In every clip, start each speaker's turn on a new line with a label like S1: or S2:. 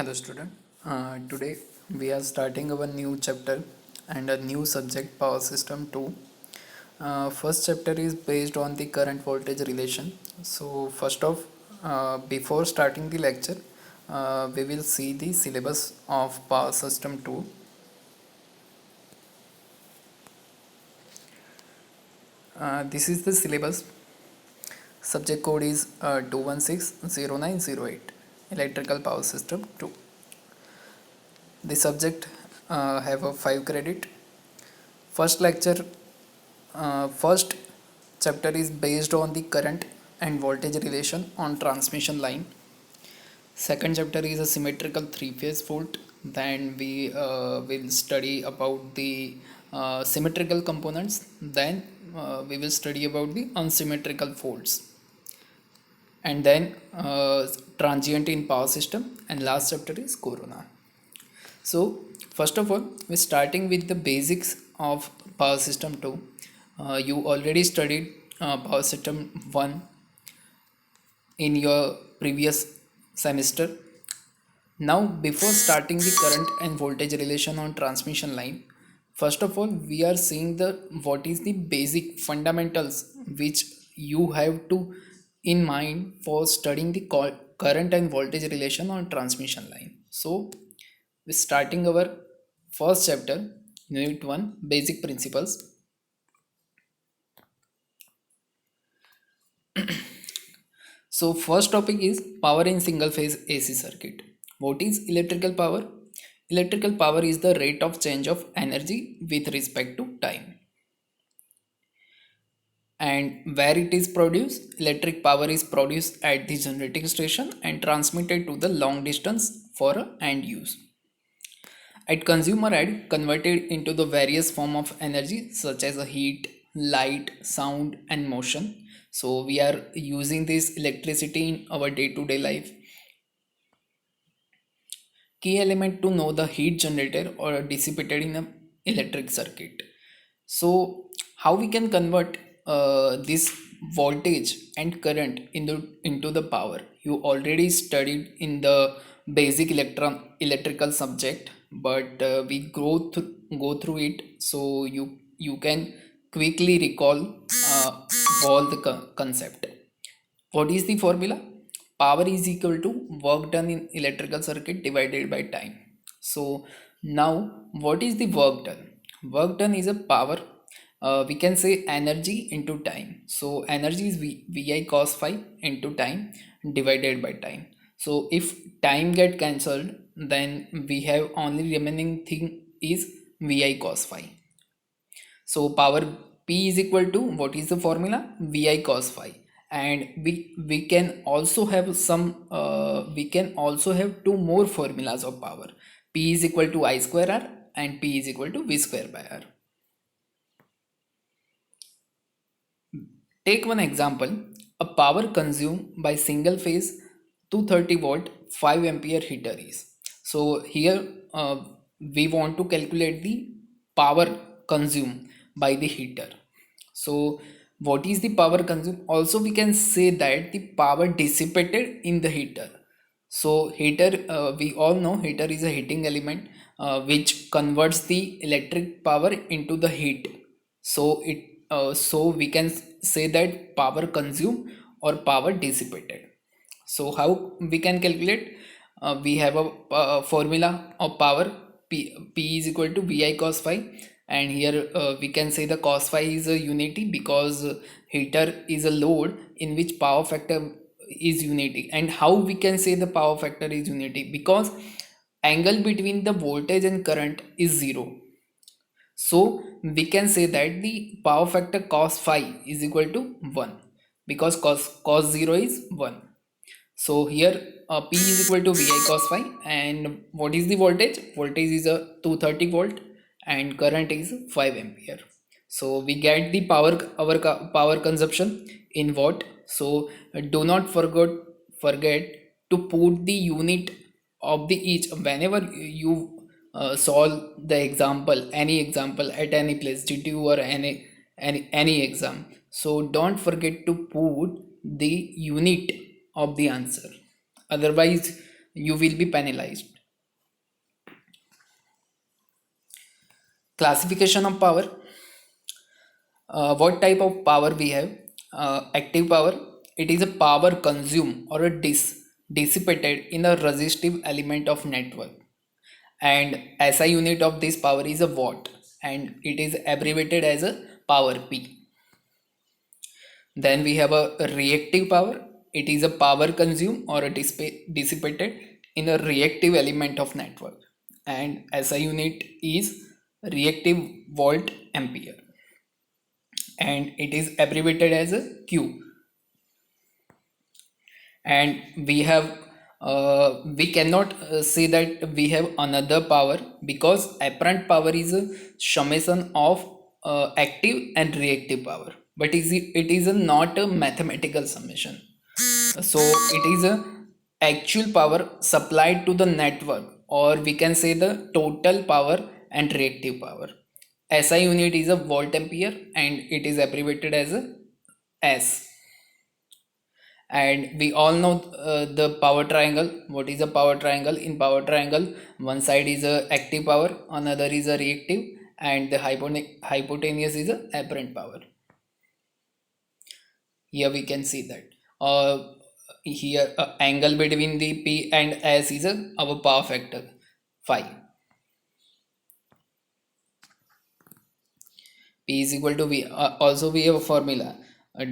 S1: Hello student. Today we are starting our new chapter and a new subject power system 2. First chapter is based on the current voltage relation. So first off, before starting the lecture, we will see the syllabus of power system 2. This is the syllabus. Subject code is 2160908 electrical power system 2. The subject have a 5 credit. First chapter is based on the current and voltage relation on transmission line. Second chapter is a symmetrical three-phase fault. Then we will study about the symmetrical components. Then we will study about the unsymmetrical faults. And then transient in power system. And last chapter is corona. So first of all, we're starting with the basics of power system 2. You already studied power system 1 in your previous semester. Now before starting the current and voltage relation on transmission line, first of all we are seeing the what is the basic fundamentals which you have to in mind for studying the current and voltage relation on transmission line. So we're starting our first chapter, unit 1, basic principles. So first topic is power in single phase AC circuit. What is electrical power? Electrical power is the rate of change of energy with respect to time. And where it is produced, electric power is produced at the generating station and transmitted to the long distance for end use. At consumer end, converted into the various form of energy such as heat, light, sound and motion. So we are using this electricity in our day-to-day life. Key element to know the heat generated or dissipated in an electric circuit. So how we can convert this voltage and current into the power? You already studied in the basic electrical subject, but we go through it so you can quickly recall all the concept. What is the formula? Power is equal to work done in electrical circuit divided by time. So now what is the work done? Work done is a power. We can say energy into time. So energy is Vi cos phi into time divided by time. So if time get cancelled, then we have only remaining thing is Vi cos phi. So power P is equal to, what is the formula? Vi cos phi. And we can also have we can also have two more formulas of power. P is equal to I square R and P is equal to V square by R. Take one example, a power consumed by single phase 230 volt 5 ampere heater is. So here we want to calculate the power consumed by the heater. So what is the power consumed? Also we can say that the power dissipated in the heater. So heater, we all know heater is a heating element which converts the electric power into the heat. So we can say that power consumed or power dissipated. So how we can calculate? We have a formula of power. P is equal to Vi cos phi, and here we can say the cos phi is a unity because heater is a load in which power factor is unity. And how we can say the power factor is unity? Because angle between the voltage and current is 0. So we can say that the power factor cos phi is equal to 1 because cos 0 is 1. So here P is equal to Vi cos phi, and what is the voltage? Voltage is a 230 volt and current is 5 ampere. So we get the power consumption in watt. So do not forget to put the unit of the each whenever you solve the example, any example at any place, GTU or any exam. So don't forget to put the unit of the answer. Otherwise you will be penalized. Classification of power. What type of power we have? Active power. It is a power consumed or a dissipated in a resistive element of network, and SI unit of this power is a watt, and it is abbreviated as a power P. Then we have a reactive power. It is a power consumed or a dissipated in a reactive element of network, and SI unit is reactive volt ampere, and it is abbreviated as a Q. And we cannot say that we have another power, because apparent power is a summation of active and reactive power, but it is not a mathematical summation. So it is a actual power supplied to the network, or we can say the total power and reactive power. SI unit is a volt ampere, and it is abbreviated as a S. And we all know the power triangle. What is a power triangle? In power triangle, one side is a active power, another is a reactive, and the hypotenuse is a apparent power. Here we can see that here angle between the P and S is our power factor phi. P is equal to V. Also we have a formula.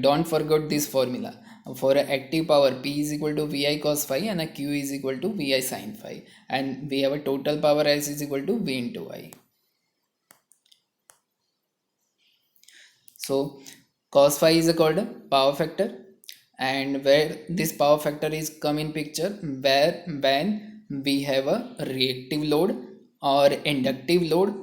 S1: Don't forget this formula. For an active power, P is equal to Vi cos phi, and a Q is equal to Vi sin phi. And we have a total power S is equal to V into I. So cos phi is called a power factor, and where this power factor is come in picture, where when we have a reactive load or inductive load.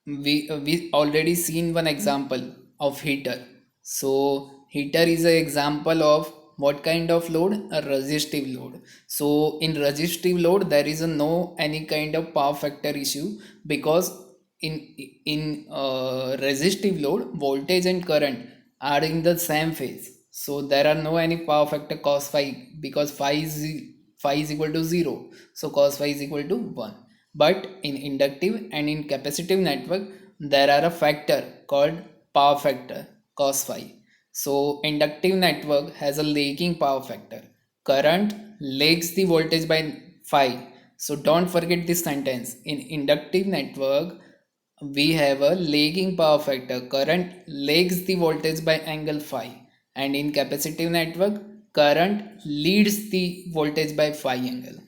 S1: We already seen one example of heater. So heater is an example of what kind of load? A resistive load. So in resistive load there is no any kind of power factor issue, because in resistive load, voltage and current are in the same phase, so there are no any power factor cos phi, because phi is equal to 0, so cos phi is equal to 1. But in inductive and in capacitive network, there are a factor called power factor cos phi. So inductive network has a lagging power factor. Current lags the voltage by phi. So don't forget this sentence. In inductive network, we have a lagging power factor. Current lags the voltage by angle phi. And in capacitive network, current leads the voltage by phi angle.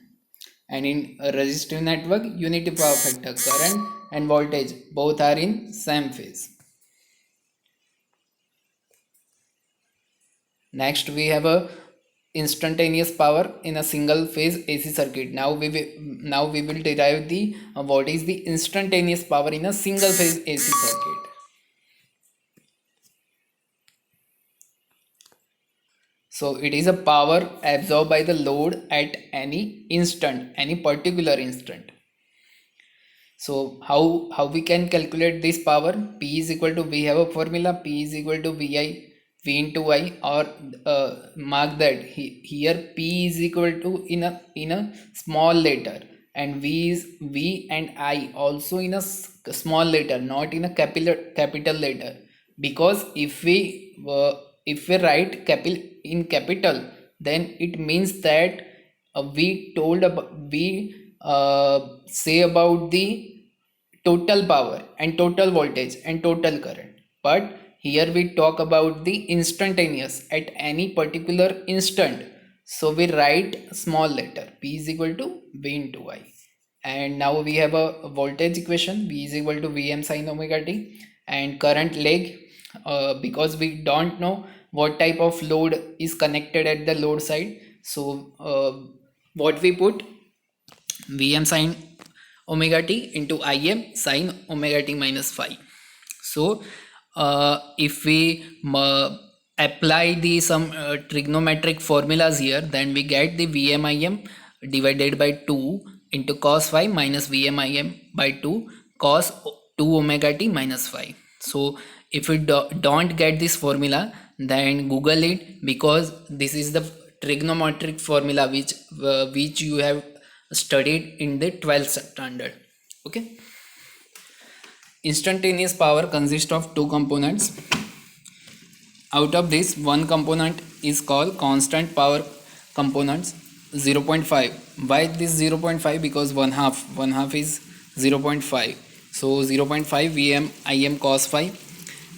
S1: And in a resistive network, unity power factor, current and voltage both are in same phase. Next we have a instantaneous power in a single phase AC circuit. Now we will derive the what is the instantaneous power in a single phase AC circuit. So it is a power absorbed by the load at any instant, any particular instant. So how we can calculate this power? P is equal to, we have a formula, P is equal to V into I, or mark that here P is equal to in a small letter, and V and I also in a small letter, not in a capital letter, because if we write capital, then it means that we say about the total power and total voltage and total current, but here we talk about the instantaneous at any particular instant. So we write small letter, P is equal to V into I. And now we have a voltage equation, V is equal to Vm sin omega t, and current leg, because we don't know what type of load is connected at the load side. So what we put, Vm sin omega t into Im sin omega t minus phi. So if we apply the some trigonometric formulas here, then we get the Vm divided by 2 into cos phi minus Vm by 2 cos 2 omega t minus phi. So if we don't get this formula, then Google it, because this is the trigonometric formula which you have studied in the 12th standard. Okay. Instantaneous power consists of two components. Out of this, one component is called constant power components, 0.5. Why this 0.5? Because one half is 0.5. So 0.5 Vm Im cos phi,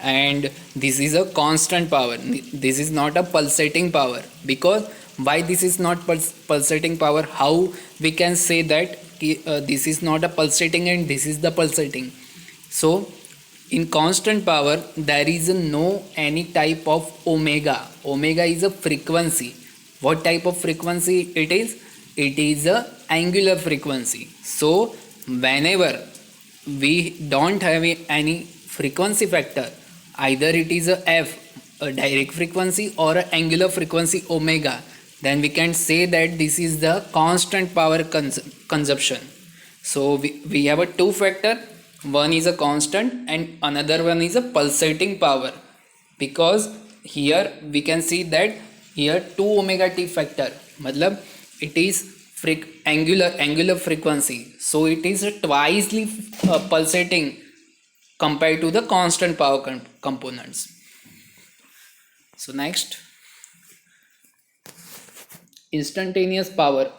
S1: and this is a constant power. This is not a pulsating power. Because why this is not pulsating power? How we can say that this is not a pulsating and this is the pulsating? So in constant power there is no any type of omega. Omega is a frequency. What type of frequency it is? It is a angular frequency. So whenever we don't have any frequency factor, either it is a f, a direct frequency, or an angular frequency omega, then we can say that this is the constant power consumption. So we have a two factor. One is a constant and another one is a pulsating power, because here we can see that here 2 omega t factor, matlab it is angular frequency, so it is twicely pulsating compared to the constant power components. So next, instantaneous power.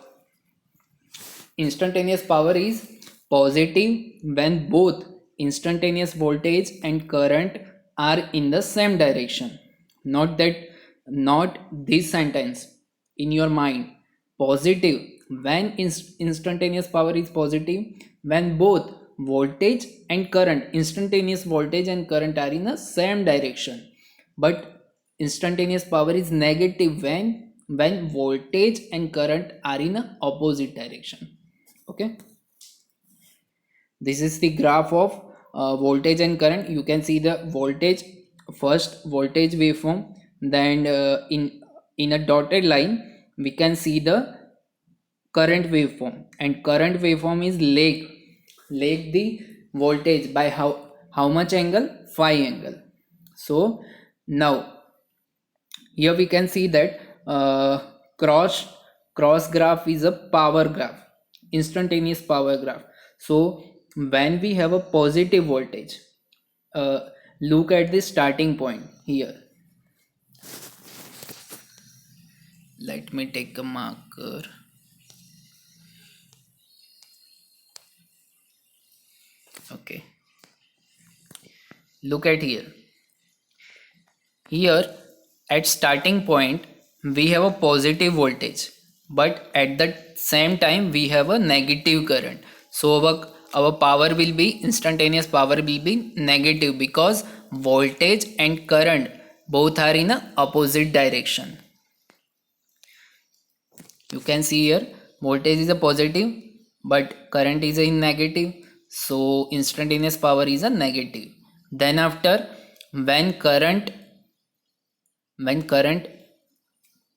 S1: Instantaneous power is positive when both instantaneous voltage and current are in the same direction. Not this sentence in your mind. Positive when instantaneous power is positive when both voltage and current, instantaneous voltage and current, are in the same direction. But instantaneous power is negative when voltage and current are in a opposite direction. Okay. This is the graph of voltage and current. You can see the voltage, first voltage waveform, then in a dotted line we can see the current waveform, and current waveform is lag the voltage by how much angle? Phi angle. So now here we can see that cross graph is a power graph, instantaneous power graph. So when we have a positive voltage, look at the starting point here. Let me take a marker. Okay, look at here. Here at starting point we have a positive voltage, but at the same time we have a negative current. So our power will be, instantaneous power will be negative, because voltage and current both are in a opposite direction. You can see here voltage is a positive but current is in negative, so instantaneous power is a negative. Then after, when current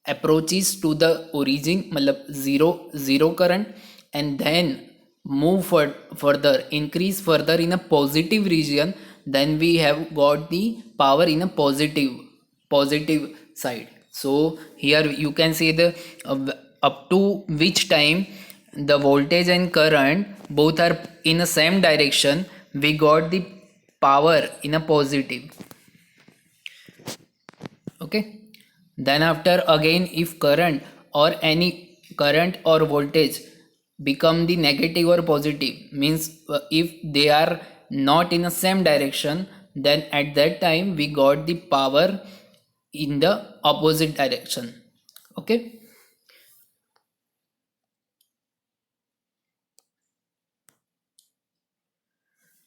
S1: approaches to the origin, matlab zero current, and then move further, increase further in a positive region, then we have got the power in a positive side. So here you can see the up to which time the voltage and current both are in the same direction, we got the power in a positive. Okay. Then after, again, if current or voltage become the negative or positive, means if they are not in the same direction, then at that time we got the power in the opposite direction. Okay.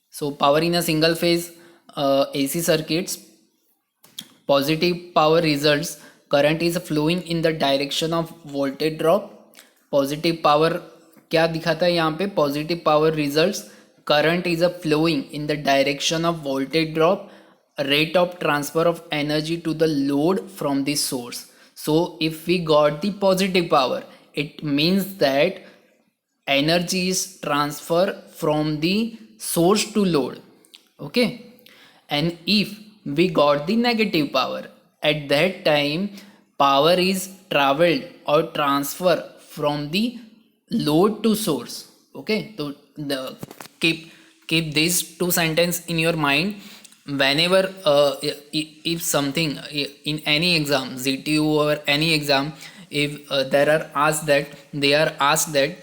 S1: So power in a single phase AC circuits, positive power results, current is flowing in the direction of voltage drop. Positive power क्या दिखाता है यहाँ पे? Positive power results, current is a flowing in the direction of voltage drop, rate of transfer of energy to the load from the source. So if we got the positive power, it means that energy is transferred from the source to load. Okay. And if we got the negative power, at that time power is traveled or transfer from the load to source. Okay, so the keep keep these two sentence in your mind whenever if something in any exam, ZTU or any exam, if there are asked that they are asked that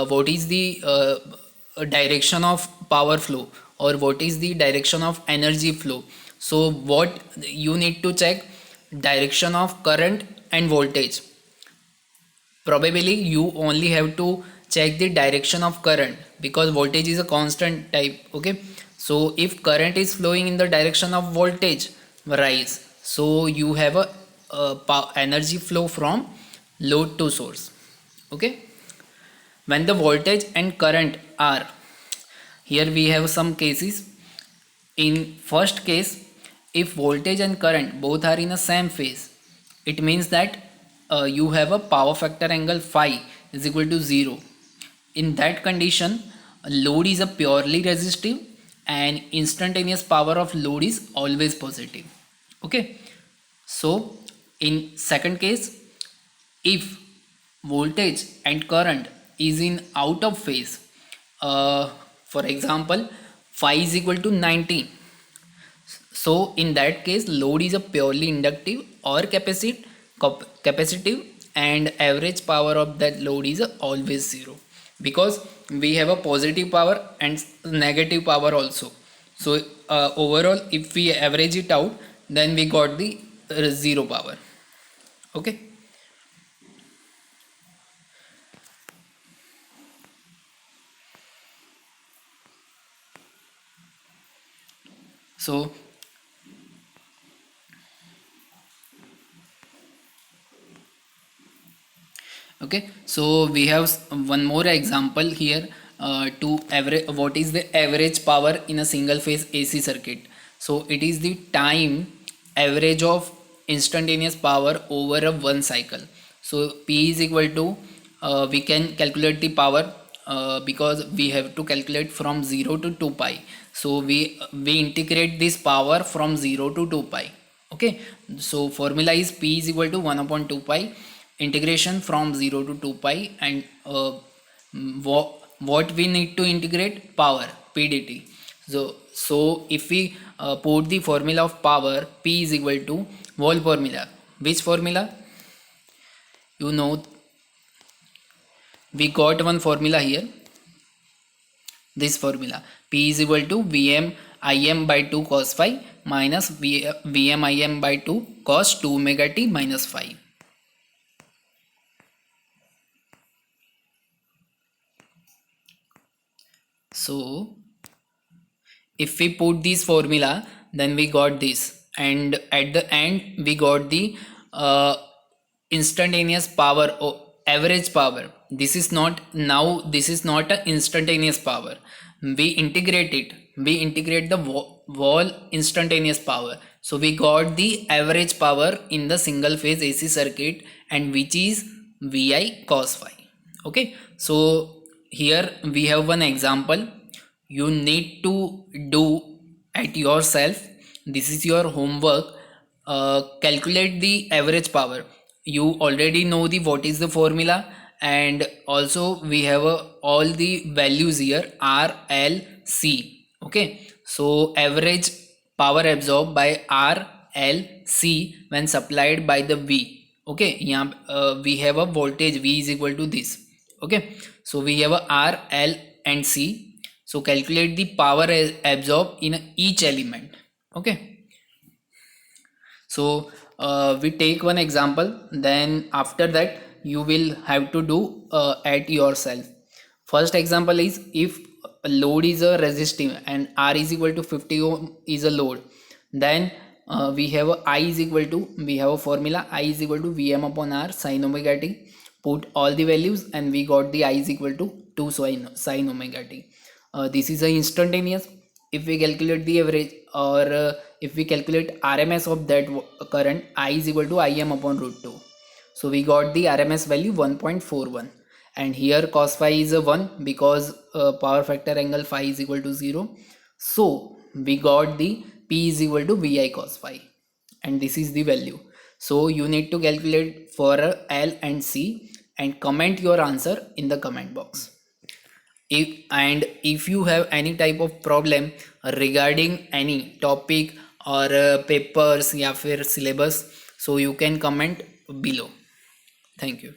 S1: what is the direction of power flow or what is the direction of energy flow. So what you need to check, direction of current and voltage. Probably you only have to check the direction of current because voltage is a constant type. Okay, so if current is flowing in the direction of voltage rise, so you have a energy flow from load to source. Okay, when the voltage and current are, here we have some cases. In first case, if voltage and current both are in the same phase, it means that you have a power factor angle phi is equal to 0. In that condition, load is a purely resistive and instantaneous power of load is always positive. Okay, so in second case, if voltage and current is in out of phase, for example phi is equal to 90, so in that case load is a purely inductive or capacitive and average power of that load is always 0 because we have a positive power and negative power also. So overall if we average it out, then we got the 0 power. Okay, so okay, so we have one more example here to average what is the average power in a single phase AC circuit. So it is the time average of instantaneous power over a one cycle. So P is equal to we can calculate the power because we have to calculate from 0 to 2 pi. So we integrate this power from 0 to 2 pi. Okay, so formula is P is equal to 1 upon 2 pi integration from 0 to 2 pi, and what we need to integrate, power pdt. So if we put the formula of power, P is equal to whole formula. Which formula? You know, we got one formula here, this formula P is equal to Vm Im by 2 cos phi minus Vm Im by 2 cos 2 omega t minus phi. So if we put this formula, then we got this, and at the end we got the instantaneous power or average power. This is not, now this is not an instantaneous power, we integrate it, we integrate the wall instantaneous power. So we got the average power in the single phase AC circuit, and which is Vi cos phi. Okay, so here we have one example you need to do at yourself. This is your homework. Calculate the average power. You already know the what is the formula, and also we have all the values here, R, L, C. Okay, so average power absorbed by R, L, C when supplied by the V. Okay, we have a voltage V is equal to this. Okay, so we have a R, L and C. So calculate the power absorbed in each element. Okay, so we take one example, then after that you will have to do at yourself. First example is, if a load is a resistive and R is equal to 50 ohm is a load, then we have a I is equal to, we have a formula I is equal to Vm upon R sin omega t. Put all the values and we got the I is equal to 2 sin omega t. This is a instantaneous. If we calculate the average, or if we calculate RMS of that current, I is equal to Im upon root 2. So we got the RMS value 1.41, and here cos phi is a 1 because power factor angle phi is equal to 0. So we got the P is equal to Vi cos phi, and this is the value. So you need to calculate for L and C and comment your answer in the comment box. If you have any type of problem regarding any topic or papers या फिर syllabus, so you can comment below. Thank you.